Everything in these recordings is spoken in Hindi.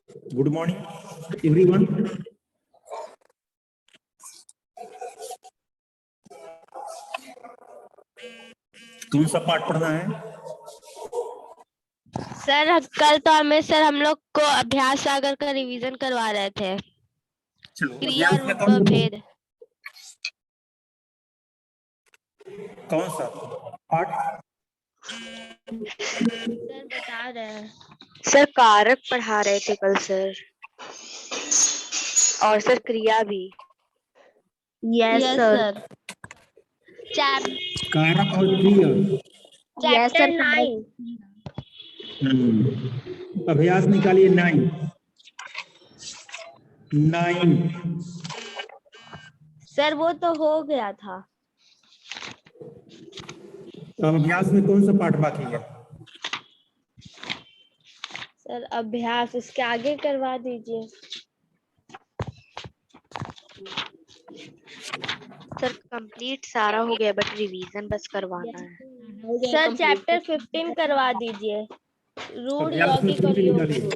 Good morning everyone. कौन सा पाठ पढ़ना है? सर कल तो हमें सर हम लोग को अभ्यास सागर का रिवीजन करवा रहे थे। चलो, क्रिया अभ्यास में रूप भेद। कौन सा पाठ? सर बता रहे हैं। सर कारक पढ़ा रहे थे कल सर, और सर क्रिया भी। Yes sir. कारक और क्रिया। चैप्टर 9। अभ्यास निकालिए 9। सर वो तो हो गया था। तो अभ्यास में कौन सा पाठ बाकी है? सर अभ्यास इसके आगे करवा दीजिए। सर कंप्लीट सारा हो गया, बट रिवीजन बस करवाना है। सर चैप्टर 15 करवा दीजिए। रूढ़ अभ्यास में यौगिक और फिर योग निकालिए। रूढ़।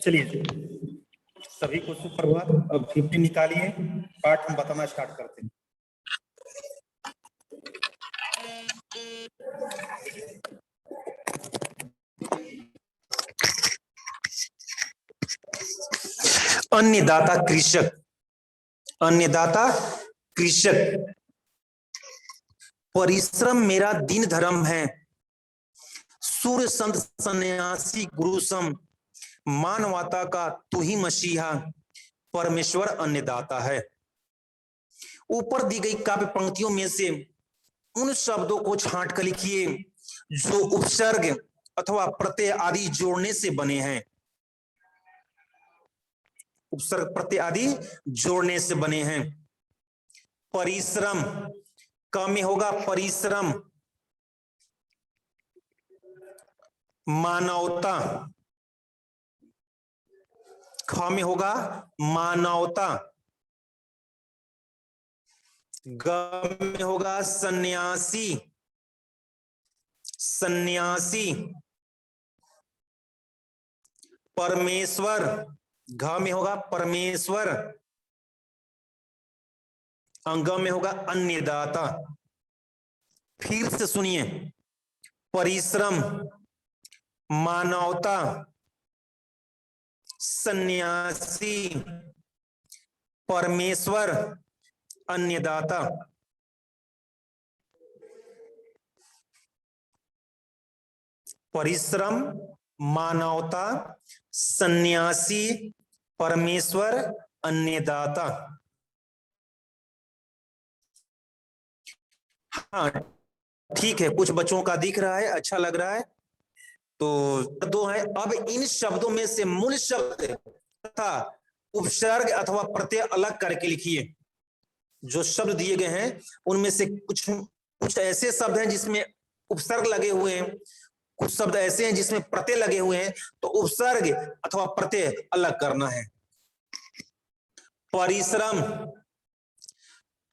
चलिए, सभी को सुप्रभात। अब 50 निकालिए, पाठ हम बताना स्टार्ट करते हैं। अन्नदाता कृषक। अन्नदाता कृषक। परिश्रम मेरा दिन धर्म है, सूर्य संत सन्यासी गुरु सम, मानवता का तू ही मसीहा, परमेश्वर अन्नदाता है। ऊपर दी गई काव्य पंक्तियों में से उन शब्दों को छांट कर लिखिए जो उपसर्ग अथवा प्रत्यय आदि जोड़ने से बने हैं। उपसर्ग प्रत्यय आदि जोड़ने से बने हैं। परिश्रम, क में होगा परिश्रम। मानवता, ख में होगा मानवता। ग में होगा सन्यासी, सन्यासी। परमेश्वर, घ में होगा परमेश्वर। अंग में होगा अन्नदाता। फिर से सुनिए, परिश्रम, मानवता, सन्यासी, परमेश्वर, अन्नदाता। परिश्रम, मानवता, सन्यासी, परमेश्वर, अन्नदाता। हाँ ठीक है, कुछ बच्चों का दिख रहा है, अच्छा लग रहा है। तो दो है। अब इन शब्दों में से मूल शब्द तथा उपसर्ग अथवा प्रत्यय अलग करके लिखिए। जो शब्द दिए गए हैं उनमें से कुछ ऐसे शब्द हैं जिसमें उपसर्ग लगे हुए हैं, कुछ शब्द ऐसे हैं जिसमें प्रत्यय लगे हुए हैं, तो उपसर्ग अथवा प्रत्यय अलग करना है। परिश्रम,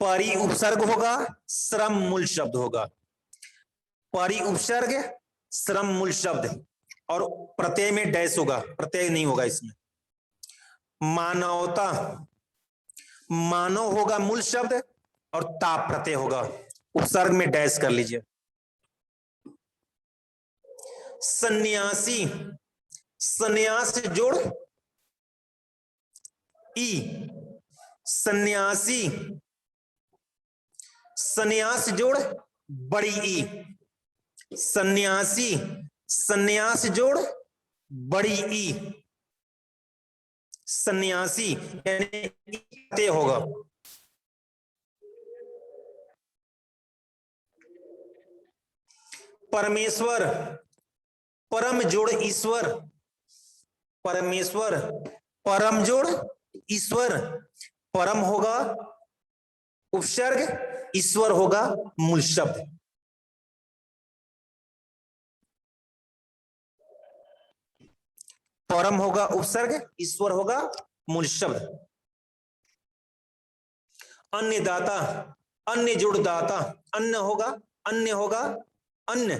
परि उपसर्ग होगा, श्रम मूल शब्द होगा। परि उपसर्ग, श्रम मूल शब्द, और प्रत्यय में डैश होगा, प्रत्यय नहीं होगा इसमें। मानवता, मानव होगा मूल शब्द और ता प्रत्यय होगा, उपसर्ग में डैश कर लीजिए। सन्यासी, सन्यास जोड़ ई, सन्यासी। सन्यास जोड़ बड़ी ई, सन्यासी। सन्यास जोड़ बड़ी ई, सन्यासी, यानी होगा। परमेश्वर, परम जोड़ ईश्वर, परमेश्वर, परम जोड़ ईश्वर। परम होगा उपसर्ग, ईश्वर होगा मूल शब्द। परम होगा उपसर्ग, ईश्वर होगा मूल शब्द। अन्नदाता, अन्य जोड़ दाता, अन्न होगा, अन्य होगा अन्य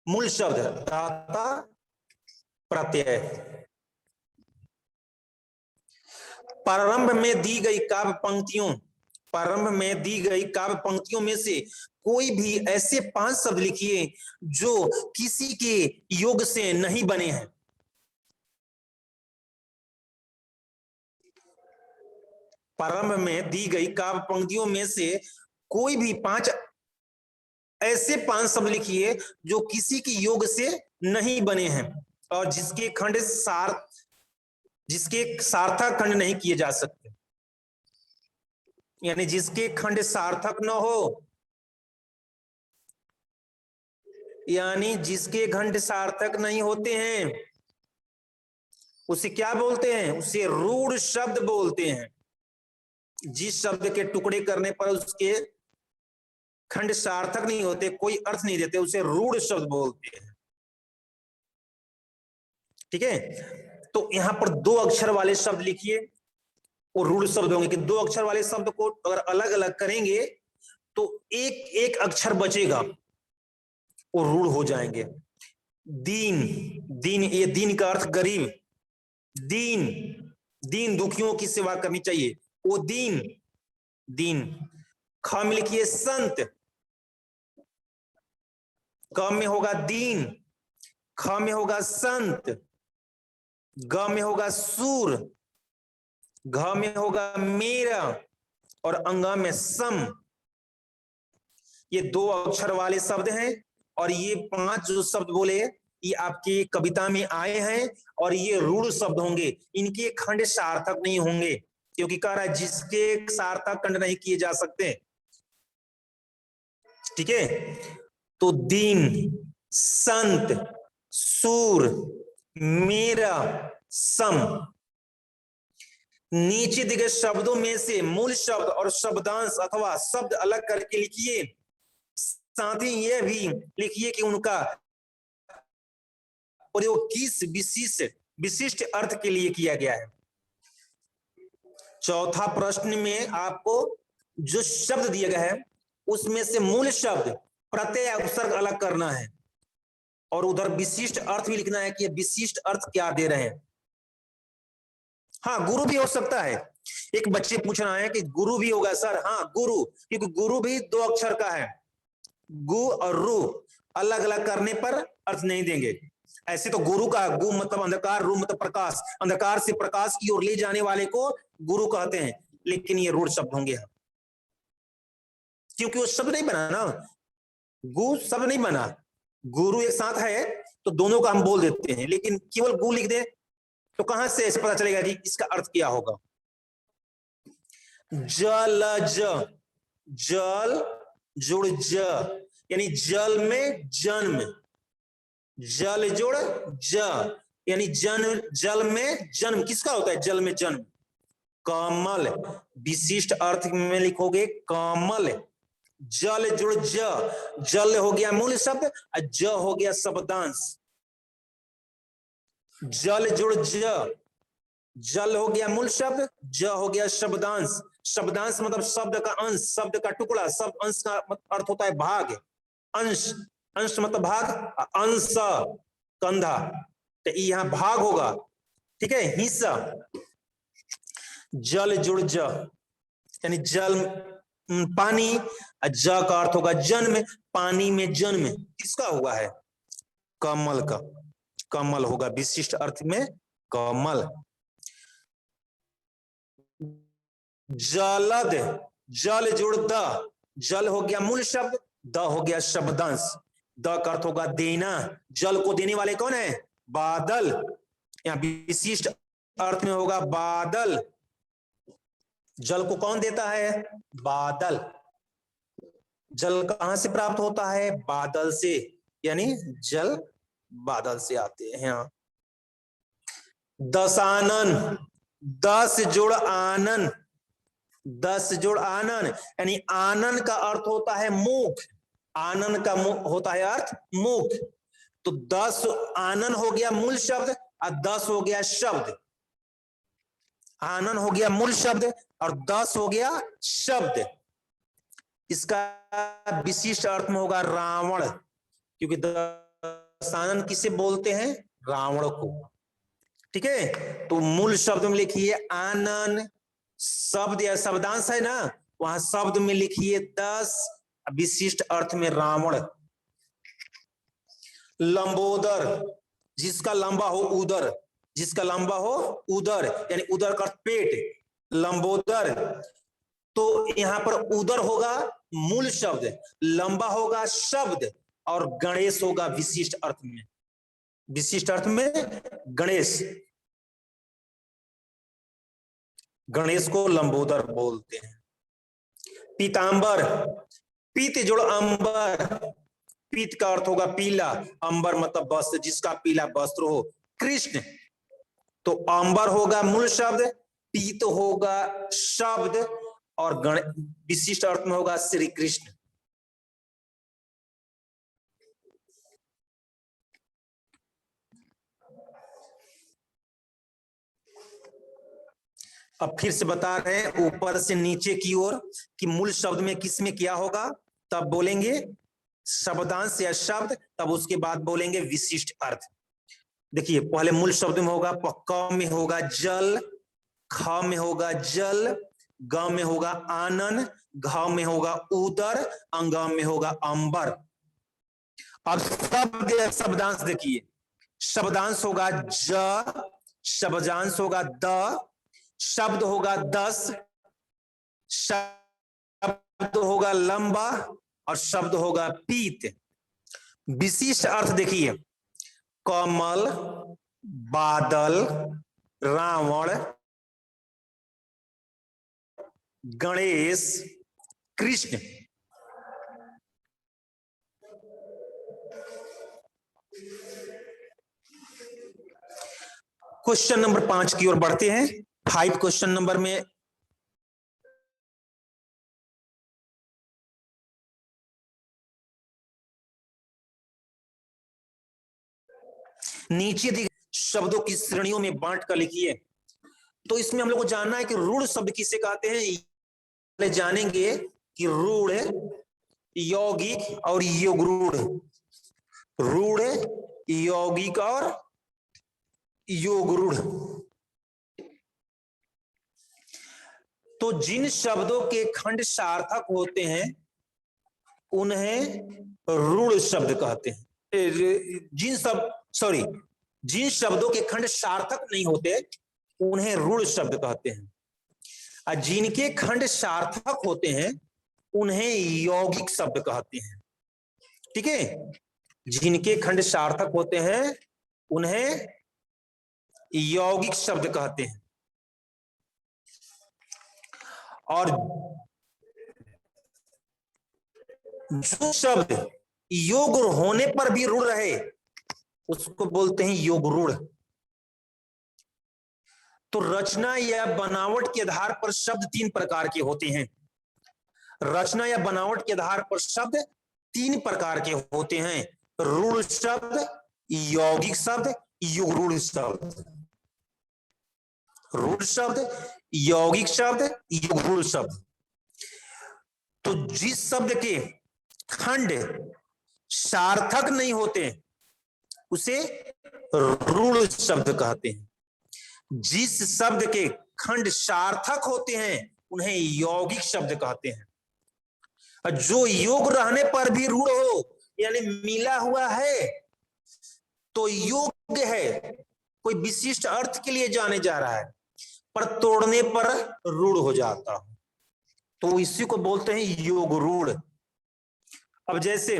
मूल शब्द धाता प्रत्यय। प्रारंभ में दी गई काव्य पंक्तियों में से कोई भी ऐसे 5 शब्द लिखिए जो किसी के योग से नहीं बने हैं। प्रारंभ में दी गई काव्य पंक्तियों में से कोई भी 5 ऐसे 5 शब्द लिखिए जो किसी के योग से नहीं बने हैं और जिसके सार्थक खंड नहीं किए जा सकते, यानी जिसके खंड सार्थक न हो, यानी जिसके खंड सार्थक नहीं होते हैं उसे क्या बोलते हैं? उसे रूढ़ शब्द बोलते हैं। जिस शब्द के टुकड़े करने पर उसके खंड सार्थक नहीं होते, कोई अर्थ नहीं देते, उसे रूढ़ शब्द बोलते हैं। ठीक है, तो यहां पर 2 अक्षर वाले शब्द लिखिए, वो रूढ़ शब्द होंगे कि 2 अक्षर वाले शब्द को अगर अलग अलग करेंगे तो एक अक्षर बचेगा, वो रूढ़ हो जाएंगे। दीन, ये दीन का अर्थ गरीब, दीन दुखियों की सेवा करनी चाहिए, वो दीन। ख में लिखिए संत, क में होगा दीन, ख में होगा संत, ग में होगा सूर, घ में होगा मेरा और अंग में सम। ये 2 अक्षर वाले शब्द हैं और ये 5 जो शब्द बोले ये आपकी कविता में आए हैं और ये रूढ़ शब्द होंगे, इनके खंड सार्थक नहीं होंगे क्योंकि कह रहा है जिसके सार्थक खंड नहीं किए जा सकते। ठीक है, तो दीन, संत, सूर, मेरा, सम। नीचे दिए गए शब्दों में से मूल शब्द और शब्दांश अथवा शब्द अलग करके लिखिए, साथ ही यह भी लिखिए कि उनका प्रयोग किस विशिष्ट अर्थ के लिए किया गया है। चौथा प्रश्न में आपको जो शब्द दिया गया है उसमें से मूल शब्द प्रत्यय उपसर्ग अलग करना है और उधर विशिष्ट अर्थ भी लिखना है कि विशिष्ट अर्थ क्या दे रहे हैं। हाँ, गुरु भी हो सकता है। एक बच्चे पूछ रहा है कि गुरु भी होगा सर। हाँ, गुरु, क्योंकि गुरु भी 2 अक्षर का है, गु और रु, अलग अलग करने पर अर्थ नहीं देंगे। ऐसे तो गुरु का गु मतलब अंधकार, रु मतलब प्रकाश, अंधकार से प्रकाश की ओर ले जाने वाले को गुरु कहते हैं, लेकिन ये रूढ़ शब्द होंगे क्योंकि वो शब्द नहीं बना ना, गु शब्द नहीं बना, गुरु एक साथ है तो दोनों का हम बोल देते हैं, लेकिन केवल गु लिख दे तो कहां से पता चलेगा कि इसका अर्थ क्या होगा। जलज, जल जुड़ ज, यानी जल में जन्म, जल जुड़ ज यानी जल में जन्म। किसका होता है जल में जन्म? कमल। विशिष्ट अर्थ में लिखोगे कमल। जल जुड़ ज, जल हो गया मूल शब्द और ज हो गया शब्दांश। जल जुड़ ज, जल हो गया मूल शब्द, ज हो गया शब्दांश। शब्दांश मतलब शब्द का अंश, शब्द का टुकड़ा। शब्द अंश का अर्थ होता है भाग, अंश, अंश मतलब भाग, अंश कंधा, तो यहां भाग होगा। ठीक है, हिस्सा। जल जुड़ ज यानी जल पानी, ज का अर्थ होगा जन्म, पानी में जन्म। किसका हुआ है? कमल का, कमल होगा विशिष्ट अर्थ में कमल। जलद, जल जुड़ द, जल हो गया मूल शब्द, द हो गया शब्दांश। द का अर्थ होगा देना, जल को देने वाले कौन है? बादल। यहाँ विशिष्ट अर्थ में होगा बादल। जल को कौन देता है? बादल। जल कहां से प्राप्त होता है? बादल से, यानी जल बादल से आते हैं। दशानन, 10 जुड़ आनन, 10 जुड़ आनन यानी आनन का अर्थ होता है मुख, आनन का होता है अर्थ मुख। तो 10 आनन हो गया मूल शब्द और 10 हो गया शब्द। आनन हो गया मूल शब्द और 10 हो गया शब्द। इसका विशिष्ट अर्थ में होगा रावण, क्योंकि दशानन किसे बोलते हैं? रावण को। ठीक है, तो मूल शब्द में लिखिए आनन, शब्द या शब्दांश है ना, वहां शब्द में लिखिए 10, विशिष्ट अर्थ में रावण। लंबोदर, जिसका लंबा हो उदर, जिसका लंबा हो उदर, यानी उदर का पेट, लंबोदर। तो यहां पर उदर होगा मूल शब्द, लंबा होगा शब्द, और गणेश होगा विशिष्ट अर्थ में। विशिष्ट अर्थ में गणेश, गणेश को लंबोदर बोलते हैं। पीतांबर, पीत जोड़ अंबर, पीत का अर्थ होगा पीला, अंबर मतलब वस्त्र, जिसका पीला वस्त्र हो। कृष्ण, तो अंबर होगा मूल शब्द, पीत होगा शब्द, और विशिष्ट अर्थ में होगा श्री कृष्ण। अब फिर से बता रहे हैं ऊपर से नीचे की ओर कि मूल शब्द में किसमें क्या होगा, तब बोलेंगे शब्दांश या शब्द, तब उसके बाद बोलेंगे विशिष्ट अर्थ। देखिए पहले मूल शब्द में होगा, क में होगा जल, ख में होगा जल, ग में होगा आनन, घ में होगा उदर, अंग में होगा अंबर। अब शब्द या शब्दांश देखिए, शब्दांश होगा ज, शब्दांश होगा द, शब्द होगा 10, शब्द होगा लंबा, और शब्द होगा पीत। विशिष्ट अर्थ देखिए, कमल, बादल, रावण, गणेश, कृष्ण। क्वेश्चन नंबर 5 की ओर बढ़ते हैं। 5 क्वेश्चन नंबर में नीचे दी शब्दों की श्रेणियों में बांट कर लिखिए। तो इसमें हम लोग को जानना है कि रूढ़ शब्द किसे कहते हैं। जानेंगे कि रूढ़, यौगिक और योगरूढ़, रूढ़, यौगिक और योगरूढ़। तो जिन शब्दों के खंड सार्थक होते हैं उन्हें रूढ़ शब्द कहते हैं। जिन शब्दों के खंड सार्थक नहीं होते उन्हें रूढ़ शब्द कहते हैं, और जिनके खंड सार्थक होते हैं उन्हें यौगिक शब्द कहते हैं। ठीक है, जिनके खंड सार्थक होते हैं उन्हें यौगिक शब्द कहते हैं, और जो शब्द योग होने पर भी रूढ़ रहे उसको बोलते हैं योगरूढ़। तो रचना या बनावट के आधार पर शब्द 3 प्रकार के होते हैं। रचना या बनावट के आधार पर शब्द 3 प्रकार के होते हैं, रूढ़ शब्द, यौगिक शब्द, योगरूढ़ शब्द। रूढ़ शब्द, यौगिक शब्द, योगरूढ़ शब्द। तो जिस शब्द के खंड सार्थक नहीं होते उसे रूढ़ शब्द कहते हैं, जिस शब्द के खंड सार्थक होते हैं उन्हें यौगिक शब्द कहते हैं। और जो योग रहने पर भी रूढ़ हो, यानी मिला हुआ है तो योग्य है, कोई विशिष्ट अर्थ के लिए जाने जा रहा है, पर तोड़ने पर रूढ़ हो जाता हो, तो इसी को बोलते हैं योग रूढ़। अब जैसे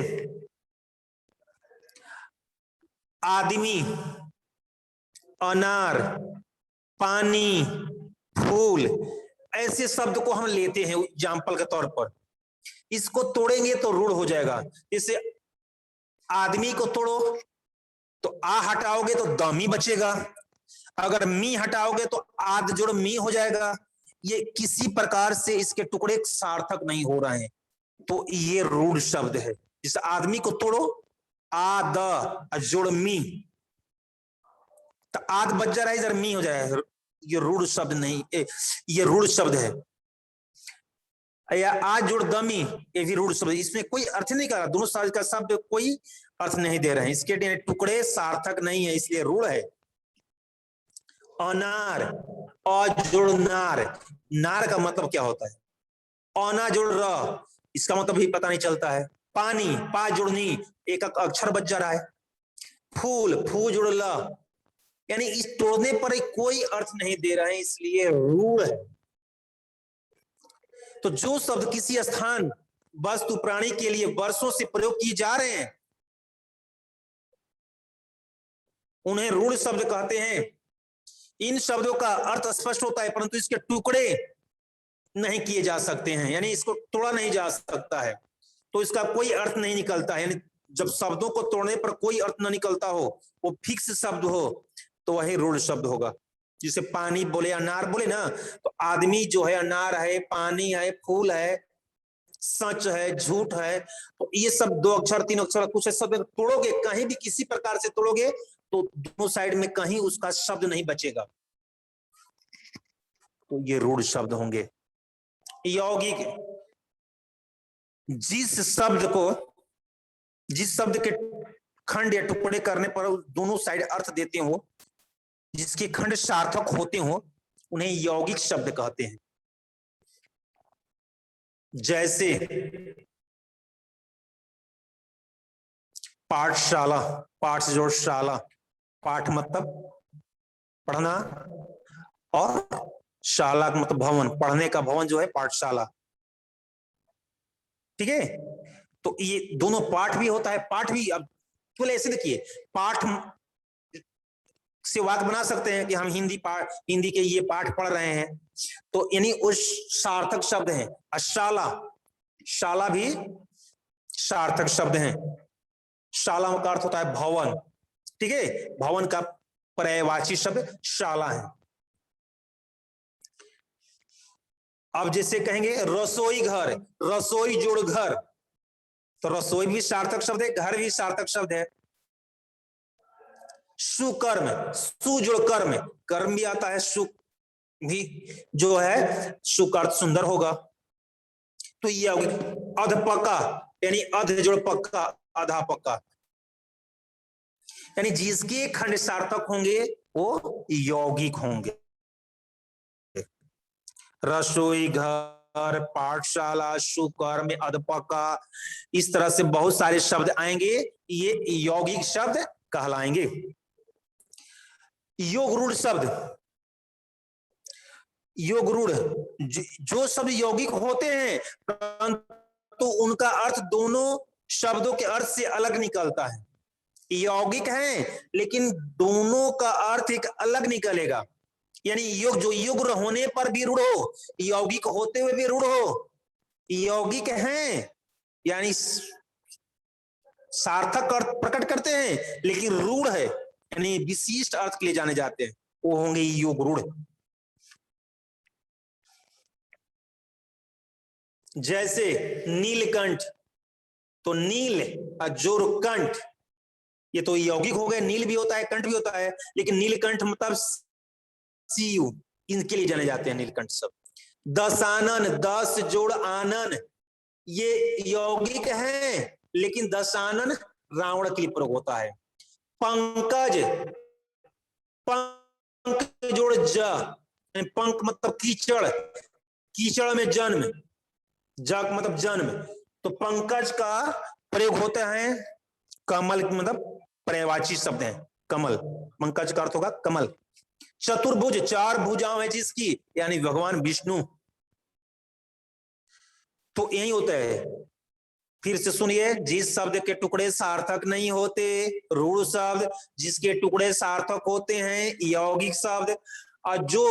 आदमी, अनार, पानी, फूल, ऐसे शब्द को हम लेते हैं एग्जाम्पल के तौर पर। इसको तोड़ेंगे तो रूढ़ हो जाएगा। जैसे आदमी को तोड़ो तो आ हटाओगे तो दमी बचेगा, अगर मी हटाओगे तो आद जोड़ मी हो जाएगा। ये किसी प्रकार से इसके टुकड़े सार्थक नहीं हो रहे हैं, तो ये रूढ़ शब्द है। जैसे आदमी को तोड़ो, आद जोड़ मी, तो आद बच जा रहा है, इधर मी हो जाएगा। ये रूढ़ शब्द नहीं, ये रूढ़ शब्द है। या आज जुड़ दमी, ये भी रूढ़ शब्द, इसमें कोई अर्थ नहीं कर रहा, दोनों शब्द का शब्द कोई अर्थ नहीं दे रहे हैं, इसके टुकड़े सार्थक नहीं है, इसलिए रूढ़ है। अनार, अजुड़ नार, नार का मतलब क्या होता है? औना जुड़ र, इसका मतलब भी पता नहीं चलता है। पानी, पा जुड़नी, एक अक्षर बच जा रहा है। फूल, फू जुड़ ल, यानी इस तोड़ने पर कोई अर्थ नहीं दे रहे हैं, इसलिए रूढ़ है। तो जो शब्द किसी स्थान, वस्तु, प्राणी के लिए वर्षों से प्रयोग किए जा रहे हैं, उन्हें रूढ़ शब्द कहते हैं। इन शब्दों का अर्थ स्पष्ट होता है, परंतु इसके टुकड़े नहीं किए जा सकते हैं, यानी इसको तोड़ा नहीं जा सकता है, तो इसका कोई अर्थ नहीं निकलता है। यानी जब शब्दों को तोड़ने पर कोई अर्थ न निकलता हो, वो फिक्स शब्द हो, तो वही रूढ़ शब्द होगा। जिसे पानी बोले, अनार बोले ना, तो आदमी जो है अनार है, पानी है, फूल है, सच है, झूठ है, तो ये सब 2 अक्षर 3 अक्षर कुछ शब्द तोड़ोगे, कहीं भी किसी प्रकार से तोड़ोगे तो दोनों साइड में कहीं उसका शब्द नहीं बचेगा, तो ये रूढ़ शब्द होंगे। यौगिक, जिस शब्द के खंड या टुकड़े करने पर दोनों साइड अर्थ देते हो, जिसके खंड सार्थक होते हो, उन्हें यौगिक शब्द कहते हैं। जैसे पाठशाला, पाठ से जोड़ शाला, पाठ मतलब पढ़ना, और शाला का मतलब भवन, पढ़ने का भवन जो है पाठशाला, ठीक है। तो ये दोनों पाठ भी होता है, पाठ भी, अब तो ऐसे देखिए, पाठ से वाक्य बना सकते हैं कि हम हिंदी के ये पाठ पढ़ रहे हैं, तो यानी उस सार्थक शब्द है। शाला, शाला भी सार्थक शब्द है। शाला का अर्थ होता है भवन, ठीक है, भवन का पर्यायवाची शब्द शाला है। अब जैसे कहेंगे रसोई घर, रसोई जोड़ घर, तो रसोई भी सार्थक शब्द है, घर भी सार्थक शब्द है। सुकर्म, सु जोड़ कर्म, कर्म भी आता है, सु भी जो है सुक अर्थ सुंदर होगा। तो ये अधपका, यानी अध जोड़ पक्का, आधा पक्का, यानी जिसके खंड सार्थक होंगे वो यौगिक होंगे। रसोई घर, पाठशाला, सुकर्म, अधपका, इस तरह से बहुत सारे शब्द आएंगे, ये यौगिक शब्द कहलाएंगे। योग रूढ़ शब्द, योग रूढ़, जो शब्द यौगिक होते हैं परंतु उनका अर्थ दोनों शब्दों के अर्थ से अलग निकलता है। यौगिक हैं लेकिन दोनों का अर्थ एक अलग निकलेगा, यानी योग जो युग्र होने पर भी रूढ़ हो, यौगिक होते हुए भी रूढ़ हो। यौगिक हैं यानी सार्थक अर्थ प्रकट करते हैं लेकिन रूढ़ है, यानी विशिष्ट अर्थ के लिए जाने जाते हैं, वो होंगे योग रूढ़। जैसे नीलकंठ, तो नील जोर कंठ, ये तो यौगिक हो गए, नील भी होता है कंठ भी होता है, लेकिन नीलकंठ मतलब सीयू, इनके लिए जाने जाते हैं नीलकंठ सब। दशानन, दस जोड़ आनन, ये यौगिक हैं लेकिन दशानन रावण के लिए प्रयोग होता है। पंकज, पंक जोड़ ज, पंक मतलब कीचड़, कीचड़ में जन्म, जग मतलब जन्म, तो पंकज का प्रयोग होता है कमल, मतलब पर्यायवाची शब्द है कमल, पंकज का अर्थ होगा कमल। चतुर्भुज, 4 भुजाएं हैं जिसकी, यानी भगवान विष्णु, तो यही होता है। फिर से सुनिए, जिस शब्द के टुकड़े सार्थक नहीं होते रूढ़ शब्द, जिसके टुकड़े सार्थक होते हैं यौगिक शब्द, और जो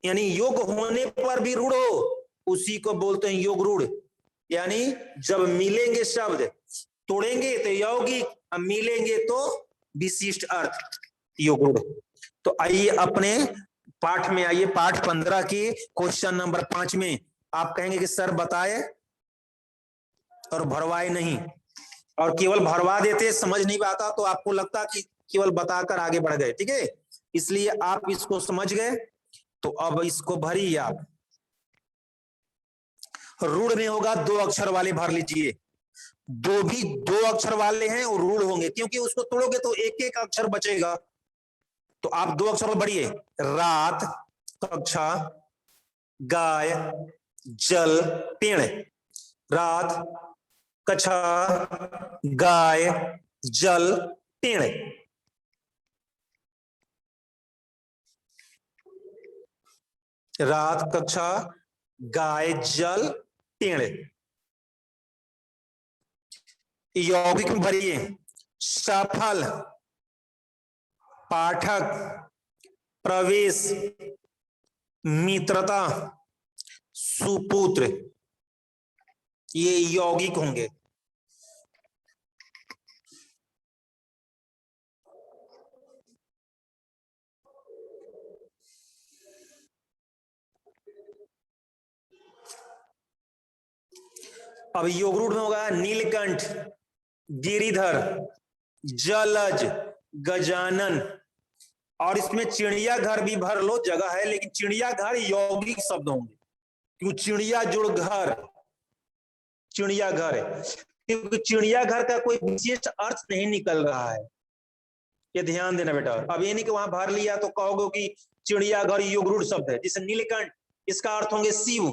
यानी योग होने पर भी रूढ़ हो उसी को बोलते हैं योग रूढ़। यानी जब मिलेंगे शब्द, तोड़ेंगे तो यौगिक, अब मिलेंगे तो विशिष्ट अर्थ, योग रूढ़। तो आइए अपने पाठ में आइए, पाठ 15 की क्वेश्चन नंबर 5 में आप कहेंगे कि सर बताए और भरवाए नहीं, और केवल भरवा देते समझ नहीं पाता तो आपको लगता कि केवल बताकर आगे बढ़ गए, ठीक है, इसलिए आप इसको समझ गए, तो अब इसको भरिए आप। रूढ़ में होगा 2 अक्षर वाले भर लीजिए, दो भी 2 अक्षर वाले हैं और रूढ़ होंगे, क्योंकि उसको तोड़ोगे तो एक एक अक्षर बचेगा। तो आप 2 अक्षर बढ़िए, रात, कक्षा, गाय, जल, पेड़। रात, कक्षा, गाय, जल, पेड़। रात, कक्षा, गाय, जल, पेड़। यौगिक में भरिए, सफल, पाठक, प्रवेश, मित्रता, सुपुत्र, ये यौगिक होंगे। अब योग रूढ़ में होगा नीलकंठ, गिरिधर, जलज, गजानन। और इसमें चिड़ियाघर भी भर लो, जगह है, लेकिन चिड़ियाघर यौगिक शब्द होंगे, क्योंकि चिड़िया जुड़ घर, चिड़ियाघर है, क्योंकि चिड़ियाघर का कोई विशेष अर्थ नहीं निकल रहा है, ये ध्यान देना बेटा। अब ये नहीं कि वहां भर लिया तो कहोगे कि चिड़ियाघर योग रूढ़ शब्द है। जैसे नीलकंठ, इसका अर्थ होंगे शिव,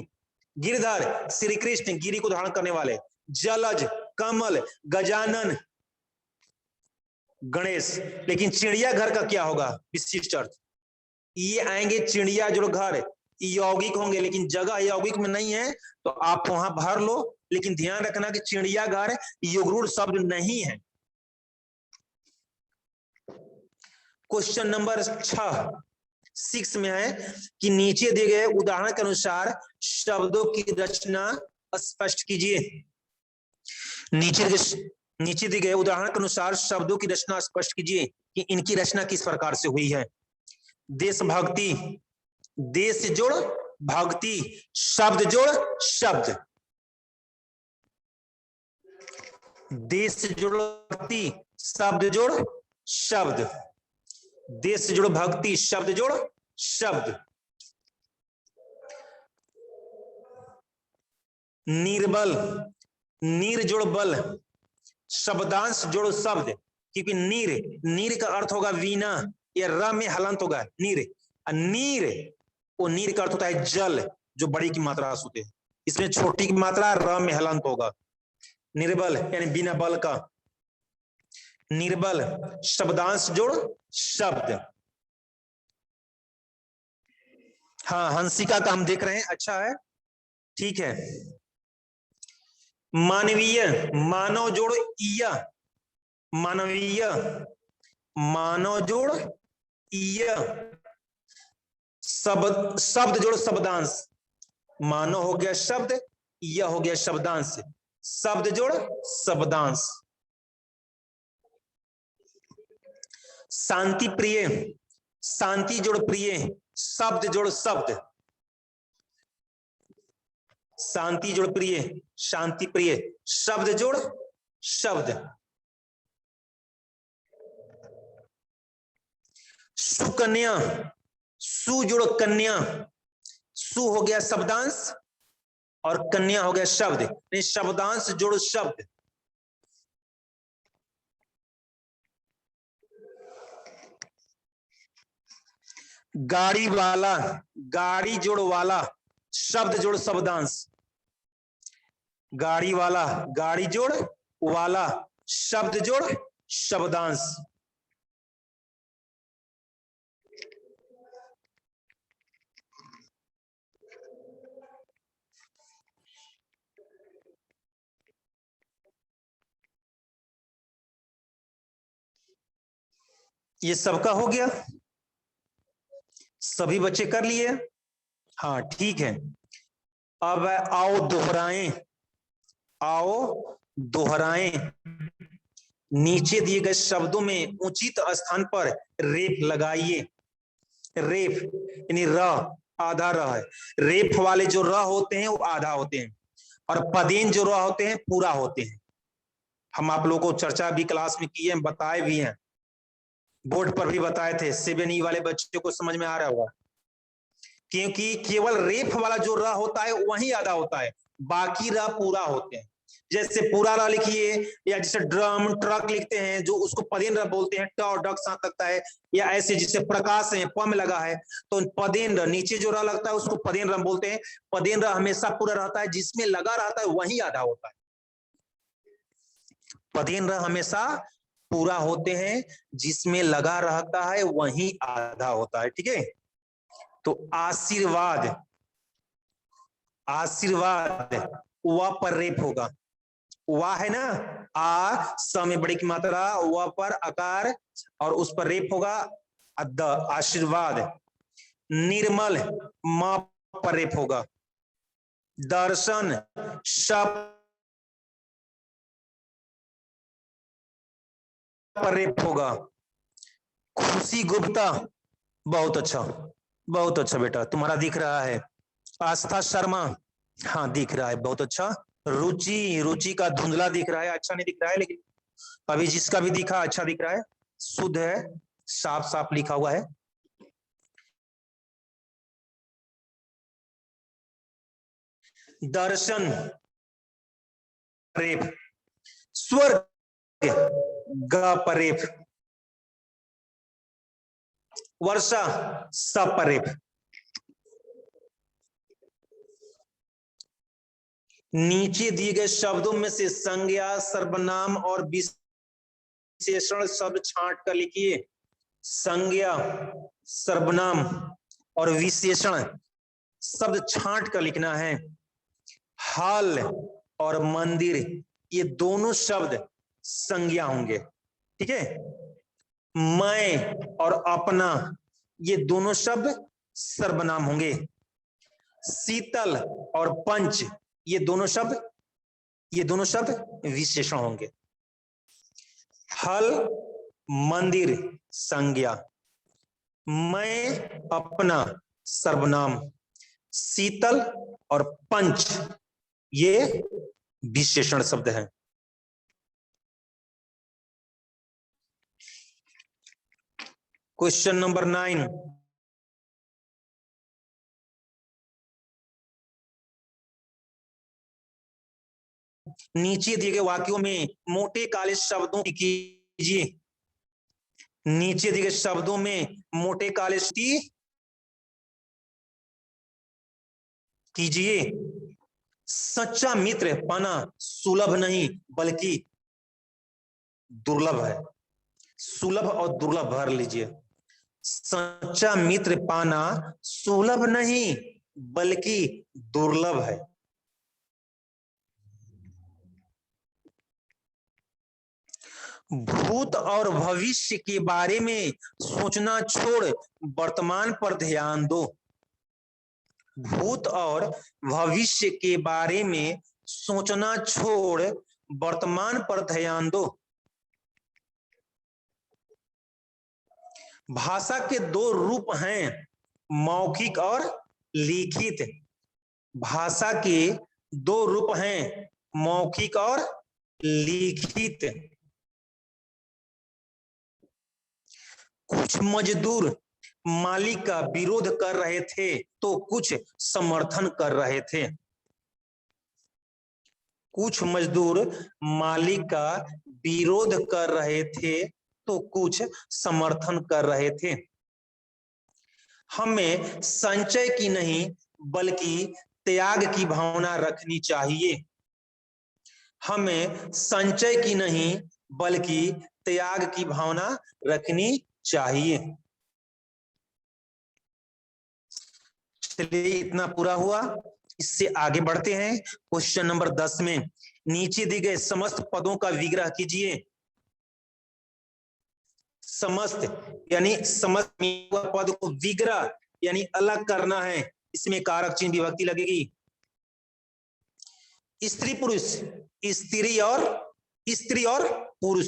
गिरधर श्री कृष्ण, गिरी को धारण करने वाले, जलज कमल, गजानन गणेश। लेकिन चिड़ियाघर का क्या होगा विशिष्ट अर्थ? ये आएंगे चिड़िया जो घर यौगिक होंगे, लेकिन जगह यौगिक में नहीं है, तो आप वहां भर लो, लेकिन ध्यान रखना कि चिड़ियाघर योगरूढ़ शब्द नहीं है। क्वेश्चन नंबर 6 में है कि नीचे दिए गए उदाहरण के अनुसार शब्दों की रचना स्पष्ट कीजिए। नीचे दिए गए उदाहरण के अनुसार शब्दों की रचना स्पष्ट कीजिए कि इनकी रचना किस प्रकार से हुई है। देशभक्ति, देश जोड़ भक्ति, शब्द जोड़ शब्द, देश जोड़ भक्ति, शब्द जोड़ शब्द, देश जोड़ भक्ति, शब्द जोड़ शब्द। निर्बल, नीर जोड़ बल, शब्दांश जोड़ शब्द, क्योंकि नीर, नीर का अर्थ होगा वीणा, या र में हलंत होगा नीर। नीर, वो नीर का अर्थ होता है जल, जो बड़ी की मात्रा से होते हैं, इसमें छोटी की मात्रा र में हलंत होगा। निर्बल यानी बिना बल का, निर्बल, शब्दांश जोड़ शब्द। हाँ, हंसिका का हम देख रहे हैं, अच्छा है, ठीक है। मानवीय, मानव जोड़ ईय, मानवीय, मानव जोड़ ईय, शब्द, शब्द जोड़ शब्दांश, मानव हो गया शब्द, ईय हो गया शब्दांश, शब्द जोड़ शब्दांश। शांति प्रिय, शांति जोड़ प्रिय, शब्द जोड़ शब्द, शांति जोड़ प्रिय, शांति प्रिय, शब्द जोड़ शब्द। सुकन्या, सु जोड़ कन्या, सु हो गया शब्दांश और कन्या हो गया शब्द, शब्दांश जोड़ शब्द। गाड़ी वाला, गाड़ी जोड़ वाला, शब्द जोड़ शब्दांश, गाड़ी वाला, गाड़ी जोड़ वाला, शब्द जोड़ शब्दांश। ये सबका हो गया, सभी बच्चे कर लिए? हाँ ठीक है। अब आओ दोहराएं, आओ दोहराएं। नीचे दिए गए शब्दों में उचित स्थान पर रेफ लगाइए। रेफ यानी र, आधा र है। रेफ वाले जो र होते हैं वो आधा होते हैं, और पदेन जो र होते हैं पूरा होते हैं। हम आप लोगों को चर्चा भी क्लास में की है, बताए भी हैं, बोर्ड पर भी बताए थे। 7E वाले बच्चों को समझ में आ रहा होगा, क्योंकि केवल रेफ वाला जो र होता है वही आधा होता है, बाकी रह पूरा होते हैं। जैसे पूरा रह लिखिए, या जैसे ड्रम ट्रक लिखते हैं जो उसको पदेन रह बोलते हैं, ट और डक साथ लगता है, या ऐसे जिसे प्रकाश है प में लगा है तो पदेन रह, नीचे जो रह लगता है उसको पदेन रह बोलते हैं। पदेन रह हमेशा पूरा रहता है, जिसमें लगा रहता है वही आधा होता है। पदेन रह हमेशा पूरा होते हैं, जिसमें लगा रहता है वही आधा होता है। ठीक है, तो आशीर्वाद, आशीर्वाद व पर रेप होगा। वा है ना, आ स में बड़ी की मात्रा, व पर आकार और उस पर रेप होगा द, आशीर्वाद। निर्मल म पर रेप होगा। दर्शन श पर रेप होगा। खुशी गुप्ता, बहुत अच्छा, बहुत अच्छा बेटा, तुम्हारा दिख रहा है। आस्था शर्मा, हाँ दिख रहा है, बहुत अच्छा। रुचि, रुचि का धुंधला दिख रहा है, अच्छा नहीं दिख रहा है, लेकिन अभी जिसका भी दिखा अच्छा दिख रहा है, शुद्ध है, साफ साफ लिखा हुआ है। दर्शन रेप, स्वर्ग ग परेप, वर्षा सपरेप। नीचे दिए गए शब्दों में से संज्ञा, सर्वनाम और विशेषण शब्द छांट कर लिखिए। संज्ञा, सर्वनाम और विशेषण शब्द छांट कर लिखना है। हल और मंदिर ये दोनों शब्द संज्ञा होंगे। ठीक है, मैं और अपना ये दोनों शब्द सर्वनाम होंगे। शीतल और पंच ये दोनों शब्द विशेषण होंगे। हल, मंदिर संज्ञा, मैं अपना सर्वनाम, शीतल और पंच ये विशेषण शब्द हैं। क्वेश्चन नंबर 9, नीचे दिए गए वाक्यों में मोटे काले शब्दों की कीजिए। नीचे दिए गए शब्दों में मोटे काले कीजिए। सच्चा मित्र पाना सुलभ नहीं बल्कि दुर्लभ है। सुलभ और दुर्लभ भर लीजिए। सच्चा मित्र पाना सुलभ नहीं बल्कि दुर्लभ है। भूत और भविष्य के बारे में सोचना छोड़ वर्तमान पर ध्यान दो। भूत और भविष्य के बारे में सोचना छोड़ वर्तमान पर ध्यान दो। भाषा के दो रूप हैं, मौखिक और लिखित। भाषा के दो रूप हैं, मौखिक और लिखित। कुछ मजदूर मालिक का विरोध कर रहे थे तो कुछ समर्थन कर रहे थे। कुछ मजदूर मालिक का विरोध कर रहे थे तो कुछ समर्थन कर रहे थे। हमें संचय की नहीं बल्कि त्याग की भावना रखनी चाहिए। हमें संचय की नहीं बल्कि त्याग की भावना रखनी चाहिए। चलिए इतना पूरा हुआ, इससे आगे बढ़ते हैं क्वेश्चन नंबर 10 में। नीचे दिए गए समस्त पदों का विग्रह कीजिए। समस्त यानी समस्त पद को विग्रह यानी अलग करना है, इसमें कारक चिन्ह विभक्ति लगेगी। स्त्री पुरुष, स्त्री और पुरुष,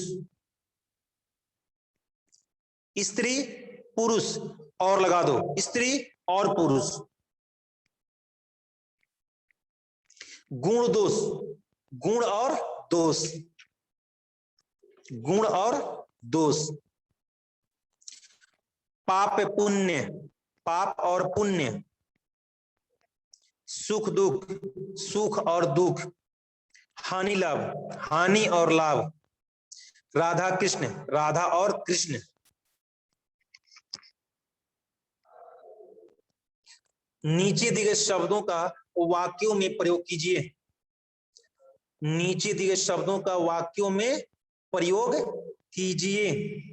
स्त्री पुरुष और लगा दो, स्त्री और पुरुष। गुण दोष, गुण और दोष, गुण और दोष। पाप पुण्य, पाप और पुण्य, सुख दुख, सुख और दुख, हानि लाभ, हानि और लाभ, राधा कृष्ण, राधा और कृष्ण। नीचे दिए गए शब्दों का वाक्यों में प्रयोग कीजिए। नीचे दिए शब्दों का वाक्यों में प्रयोग कीजिए।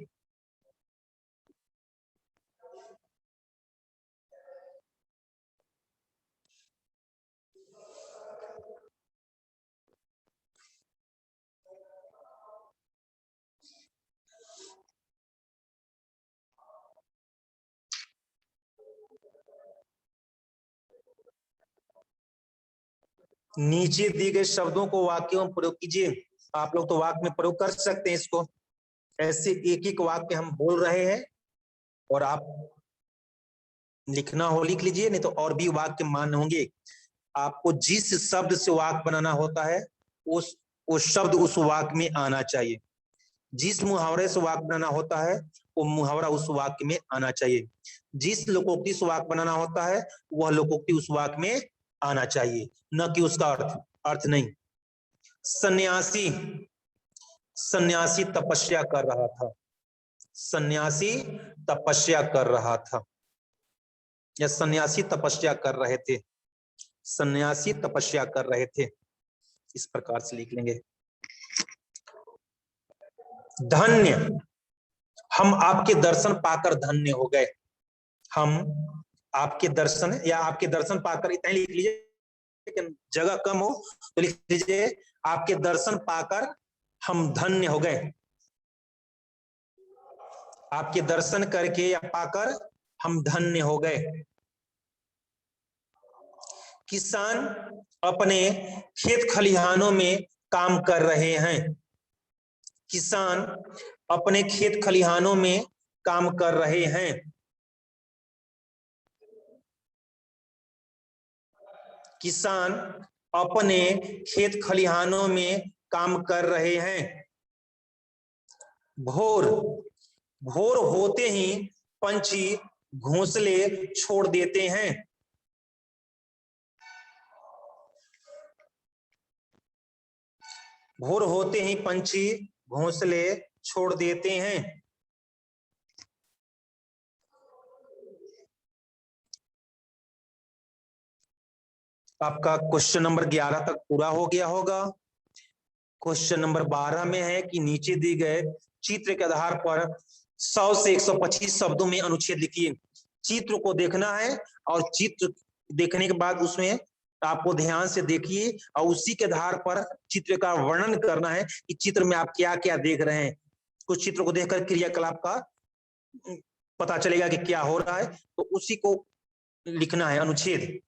नीचे दिए गए शब्दों को वाक्यों में प्रयोग कीजिए। आप लोग तो वाक्य में प्रयोग कर सकते हैं इसको। ऐसे एक एक वाक्य हम बोल रहे हैं और आप लिखना हो लिख लीजिए, नहीं तो और भी वाक्य मान होंगे। आपको जिस शब्द से वाक्य बनाना होता है उस शब्द उस वाक्य में आना चाहिए। जिस मुहावरे से वाक्य बनाना होता है वो मुहावरा उस वाक्य में आना चाहिए। जिस लोकोक्ति से वाक्य बनाना होता है वह लोकोक्ति उस वाक्य में आना चाहिए, न कि उसका अर्थ नहीं। सन्यासी, सन्यासी तपस्या कर रहा था। सन्यासी तपस्या कर रहा था या सन्यासी तपस्या कर रहे थे। सन्यासी तपस्या कर रहे थे, इस प्रकार से लिख लेंगे। धन्य, हम आपके दर्शन पाकर धन्य हो गए। हम आपके दर्शन या आपके दर्शन पाकर, इतना लिख लीजिए, लेकिन जगह कम हो तो लिख लीजिए आपके दर्शन पाकर हम धन्य हो गए। आपके दर्शन करके या पाकर हम धन्य हो गए। किसान अपने खेत खलिहानों में काम कर रहे हैं। किसान अपने खेत खलिहानों में काम कर रहे हैं। किसान अपने खेत खलिहानों में काम कर रहे हैं। भोर, भोर होते ही पंछी घोंसले छोड़ देते हैं। भोर होते ही पंछी घोंसले छोड़ देते हैं। आपका क्वेश्चन नंबर 11 तक पूरा हो गया होगा। क्वेश्चन नंबर 12 में है कि नीचे दिए गए चित्र के आधार पर 100 से 125 शब्दों में अनुच्छेद लिखिए। चित्र को देखना है और चित्र देखने के बाद उसमें आपको ध्यान से देखिए और उसी के आधार पर चित्र का वर्णन करना है कि चित्र में आप क्या क्या देख रहे हैं। कुछ चित्र को देखकर क्रियाकलाप का पता चलेगा कि क्या हो रहा है, तो उसी को लिखना है अनुच्छेद।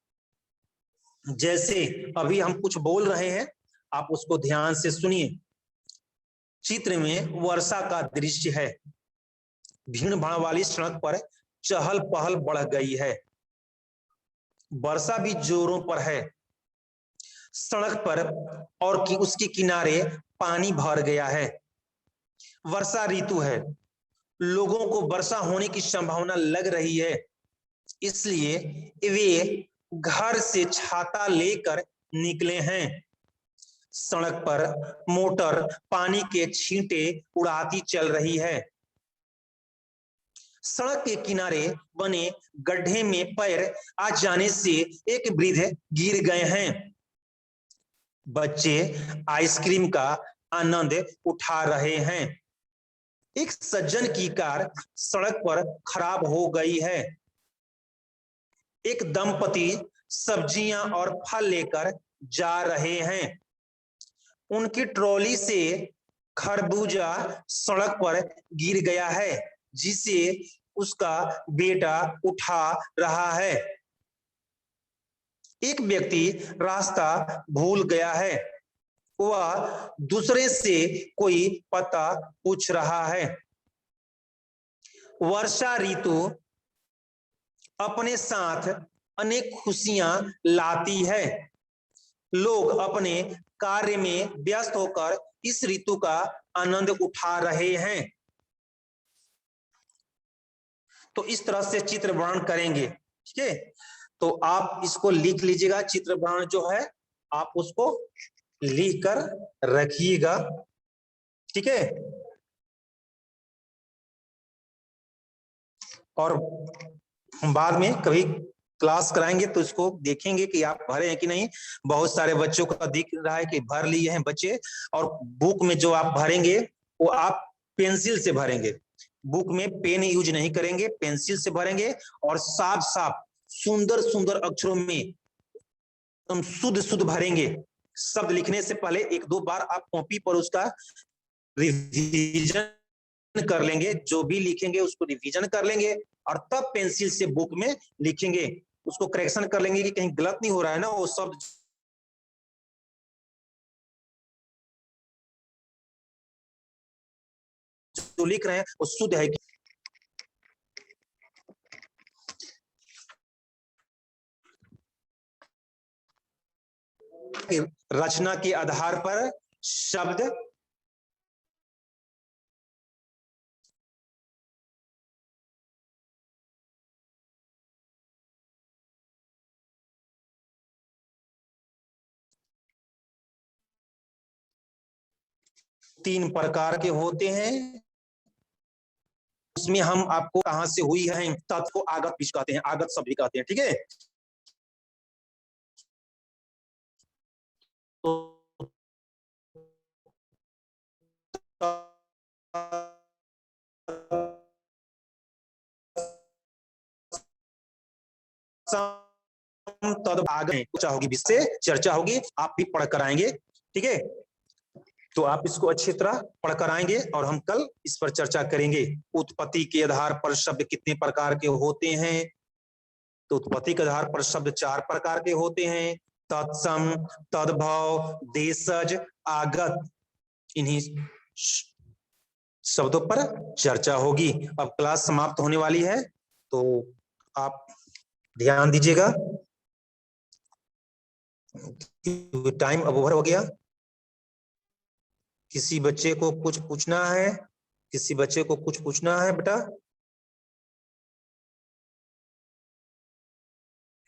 जैसे अभी हम कुछ बोल रहे हैं, आप उसको ध्यान से सुनिए। चित्र में वर्षा का दृश्य है। भीड़ भाड़ वाली सड़क पर चहल पहल बढ़ गई है। वर्षा भी जोरों पर है। सड़क पर और उसके किनारे पानी भर गया है। वर्षा ऋतु है। लोगों को वर्षा होने की संभावना लग रही है, इसलिए वे घर से छाता लेकर निकले हैं। सड़क पर मोटर पानी के छींटे उड़ाती चल रही है। सड़क के किनारे बने गड्ढे में पैर आ जाने से एक वृद्ध गिर गए हैं। बच्चे आइसक्रीम का आनंद उठा रहे हैं। एक सज्जन की कार सड़क पर खराब हो गई है। एक दंपति सब्जियां और फल लेकर जा रहे हैं। उनकी ट्रॉली से खरबूजा सड़क पर गिर गया है, जिसे उसका बेटा उठा रहा है। एक व्यक्ति रास्ता भूल गया है। वह दूसरे से कोई पता पूछ रहा है। वर्षा ऋतु अपने साथ अनेक खुशियां लाती है। लोग अपने कार्य में व्यस्त होकर इस ऋतु का आनंद उठा रहे हैं। तो इस तरह से चित्र वर्णन करेंगे, ठीक है। तो आप इसको लिख लीजिएगा, चित्र बनाना जो है आप उसको लिख कर रखिएगा, ठीक है। और बाद में कभी क्लास कराएंगे तो इसको देखेंगे कि आप भरे हैं कि नहीं। बहुत सारे बच्चों का दिख रहा है कि भर लिए हैं बच्चे, और बुक में जो आप भरेंगे वो आप पेंसिल से भरेंगे, बुक में पेन यूज नहीं करेंगे, पेंसिल से भरेंगे, और साफ साफ सुंदर सुंदर अक्षरों में हम शुद्ध शुद्ध भरेंगे। शब्द लिखने से पहले एक दो बार आप कॉपी पर उसका रिवीजन कर लेंगे, जो भी लिखेंगे उसको रिवीजन कर लेंगे, और तब पेंसिल से बुक में लिखेंगे, उसको करेक्शन कर लेंगे कि कहीं गलत नहीं हो रहा है ना, वो शब्द जो लिख रहे हैं वो शुद्ध है कि रचना के आधार पर शब्द तीन प्रकार के होते हैं। उसमें हम आपको कहां से हुई है तत्व को आगत भी कहते हैं, आगत शब्द भी कहते हैं, ठीक है। तो तद आगे चर्चा होगी, विषय चर्चा होगी, आप भी पढ़ कर आएंगे, ठीक है। तो आप इसको अच्छी तरह पढ़कर आएंगे और हम कल इस पर चर्चा करेंगे। उत्पत्ति के आधार पर शब्द कितने प्रकार के होते हैं? तो उत्पत्ति के आधार पर शब्द 4 प्रकार के होते हैं, तत्सम, तद्भव, देशज, आगत। इन्हीं शब्दों पर चर्चा होगी। अब क्लास समाप्त होने वाली है, तो आप ध्यान दीजिएगा, टाइम अब ओवर हो गया। किसी बच्चे को कुछ पूछना है? किसी बच्चे को कुछ पूछना है बेटा?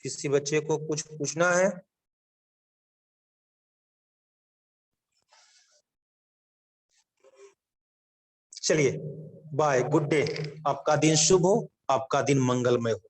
किसी बच्चे को कुछ पूछना है? चलिए, बाय, गुड डे, आपका दिन शुभ हो, आपका दिन मंगलमय हो।